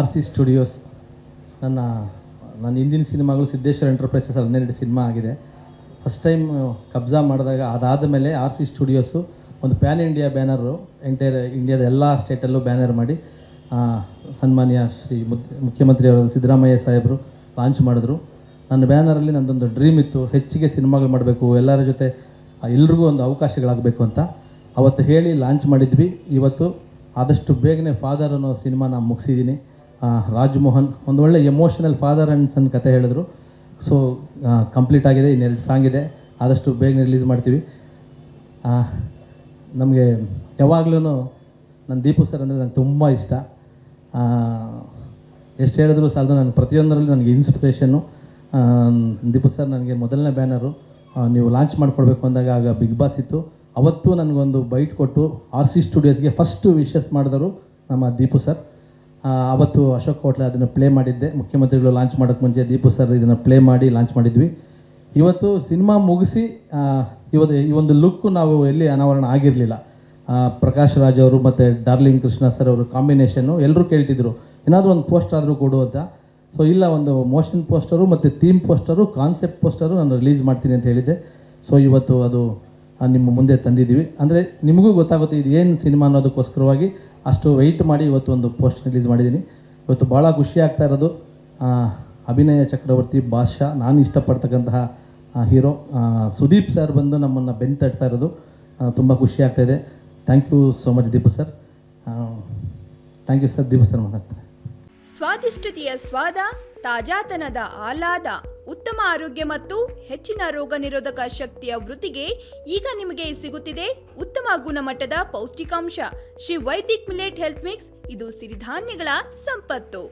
RC studios ನನ್ನ ಹಿಂದಿನ ಸಿನಿಮಾಗಳು ಸಿದ್ದೇಶ್ವರ ಎಂಟರ್ಪ್ರೈಸಸ್ 12 ಸಿನಿಮಾ ಆಗಿದೆ. ಫಸ್ಟ್ ಟೈಮ್ ಕಬ್ಜಾ ಮಾಡಿದಾಗ ಅದಾದ ಮೇಲೆ RC ಸ್ಟುಡಿಯೋಸು ಒಂದು ಪ್ಯಾನ್ ಇಂಡಿಯಾ ಬ್ಯಾನರು ಎಂಟೈರ್ ಇಂಡಿಯಾದ ಎಲ್ಲ ಸ್ಟೇಟಲ್ಲೂ ಬ್ಯಾನರ್ ಮಾಡಿ ಸನ್ಮಾನ್ಯ ಶ್ರೀ ಮುಖ್ಯಮಂತ್ರಿಯವರು ಸಿದ್ದರಾಮಯ್ಯ ಸಾಹೇಬರು ಲಾಂಚ್ ಮಾಡಿದ್ರು. ನನ್ನ ಬ್ಯಾನರಲ್ಲಿ ನನ್ನದೊಂದು ಡ್ರೀಮ್ ಇತ್ತು, ಹೆಚ್ಚಿಗೆ ಸಿನಿಮಾಗಳು ಮಾಡಬೇಕು, ಎಲ್ಲರ ಜೊತೆ ಎಲ್ರಿಗೂ ಒಂದು ಅವಕಾಶಗಳಾಗಬೇಕು ಅಂತ ಅವತ್ತು ಹೇಳಿ ಲಾಂಚ್ ಮಾಡಿದ್ವಿ. ಇವತ್ತು ಆದಷ್ಟು ಬೇಗನೆ ಫಾದರ್ ಅನ್ನೋ ಸಿನಿಮಾ ನಾನು ಮುಗಿಸಿದ್ದೀನಿ. ರಾಜ್ಮೋಹನ್ ಒಂದು ಒಳ್ಳೆ ಎಮೋಷನಲ್ ಫಾದರ್ ಆ್ಯಂಡ್ ಸನ್ ಕತೆ ಹೇಳಿದ್ರು. ಸೊ ಕಂಪ್ಲೀಟ್ ಆಗಿದೆ, ಇನ್ನೆರಡು ಸಾಂಗ್ ಇದೆ, ಆದಷ್ಟು ಬೇಗನೆ ರಿಲೀಸ್ ಮಾಡ್ತೀವಿ. ನಮಗೆ ಯಾವಾಗಲೂ ನನ್ನ ದೀಪು ಸರ್ ಅಂದರೆ ನನಗೆ ತುಂಬ ಇಷ್ಟ. ಎಷ್ಟು ಹೇಳಿದ್ರು ಸಾಲದು, ನಾನು ಪ್ರತಿಯೊಂದರಲ್ಲಿ ನನಗೆ ಇನ್ಸ್ಪಿರೇಷನ್ನು. ದೀಪು ಸರ್ ನನಗೆ ಮೊದಲನೇ ಬ್ಯಾನರು ನೀವು ಲಾಂಚ್ ಮಾಡಿಕೊಡ್ಬೇಕು ಅಂದಾಗ ಆಗ ಬಿಗ್ ಬಾಸ್ ಇತ್ತು. ಅವತ್ತು ನನಗೊಂದು ಬೈಟ್ ಕೊಟ್ಟು RC ಸ್ಟುಡಿಯೋಸ್ಗೆ ಫಸ್ಟು ವಿಶಸ್ ಮಾಡಿದರು ನಮ್ಮ ದೀಪು ಸರ್. ಅವತ್ತು ಅಶೋಕ್ ಹೋಟ್ಲೆ ಅದನ್ನು ಪ್ಲೇ ಮಾಡಿದ್ದೆ. ಮುಖ್ಯಮಂತ್ರಿಗಳು ಲಾಂಚ್ ಮಾಡೋಕ್ಕೆ ಮುಂಚೆ ದೀಪು ಸರ್ ಇದನ್ನು ಪ್ಲೇ ಮಾಡಿ ಲಾಂಚ್ ಮಾಡಿದ್ವಿ. ಇವತ್ತು ಸಿನಿಮಾ ಮುಗಿಸಿ ಈ ಒಂದು ಲುಕ್ಕು ನಾವು ಎಲ್ಲಿ ಅನಾವರಣ ಆಗಿರಲಿಲ್ಲ. ಪ್ರಕಾಶ್ ರಾಜ್ ಅವರು ಮತ್ತು ಡಾರ್ಲಿಂಗ್ ಕೃಷ್ಣ ಸರ್ ಅವರು ಕಾಂಬಿನೇಷನ್ನು ಎಲ್ಲರೂ ಕೇಳ್ತಿದ್ರು, ಏನಾದರೂ ಒಂದು ಪೋಸ್ಟರ್ ಆದರೂ ಕೊಡು ಅಂತ. ಸೊ ಇಲ್ಲ, ಒಂದು ಮೋಷನ್ ಪೋಸ್ಟರು ಮತ್ತು ಥೀಮ್ ಪೋಸ್ಟರು, ಕಾನ್ಸೆಪ್ಟ್ ಪೋಸ್ಟರು ನಾನು ರಿಲೀಸ್ ಮಾಡ್ತೀನಿ ಅಂತ ಹೇಳಿದ್ದೆ. ಸೊ ಇವತ್ತು ಅದು ನಿಮ್ಮ ಮುಂದೆ ತಂದಿದ್ದೀವಿ. ಅಂದರೆ ನಿಮಗೂ ಗೊತ್ತಾಗುತ್ತೆ ಇದು ಏನು ಸಿನಿಮಾ ಅನ್ನೋದಕ್ಕೋಸ್ಕರವಾಗಿ ಅಷ್ಟು ವೆಯ್ಟ್ ಮಾಡಿ ಇವತ್ತು ಒಂದು ಪೋಸ್ಟ್ ರಿಲೀಸ್ ಮಾಡಿದ್ದೀನಿ. ಇವತ್ತು ಭಾಳ ಖುಷಿ ಆಗ್ತಾ ಇರೋದು, ಅಭಿನಯ ಚಕ್ರವರ್ತಿ ಬಾದ್ಶಾ, ನಾನು ಇಷ್ಟಪಡ್ತಕ್ಕಂತಹ ಹೀರೋ ಸುದೀಪ್ ಸರ್ ಬಂದು ನಮ್ಮನ್ನು ಬೆಂತಡ್ತಾ ಇರೋದು ತುಂಬ ಖುಷಿ ಆಗ್ತಾಯಿದೆ. Thank you so much Deepu sir. Thank you sir. Deepu sir ಮಾತಾಡ್ತಾರೆ. ಸ್ವಾದಿಷ್ಟತೆಯ ಸ್ವಾದ, ತಾಜಾತನದ ಆಹ್ಲಾದ, ಉತ್ತಮ ಆರೋಗ್ಯ ಮತ್ತು ಹೆಚ್ಚಿನ ರೋಗ ನಿರೋಧಕ ಶಕ್ತಿಯ ವೃದ್ಧಿಗೆ ಈಗ ನಿಮಗೆ ಸಿಗುತ್ತಿದೆ ಉತ್ತಮ ಗುಣಮಟ್ಟದ ಪೌಷ್ಟಿಕಾಂಶ Shri Vaidik millet health mix. ಇದು ಸಿರಿಧಾನ್ಯಗಳ ಸಂಪತ್ತು.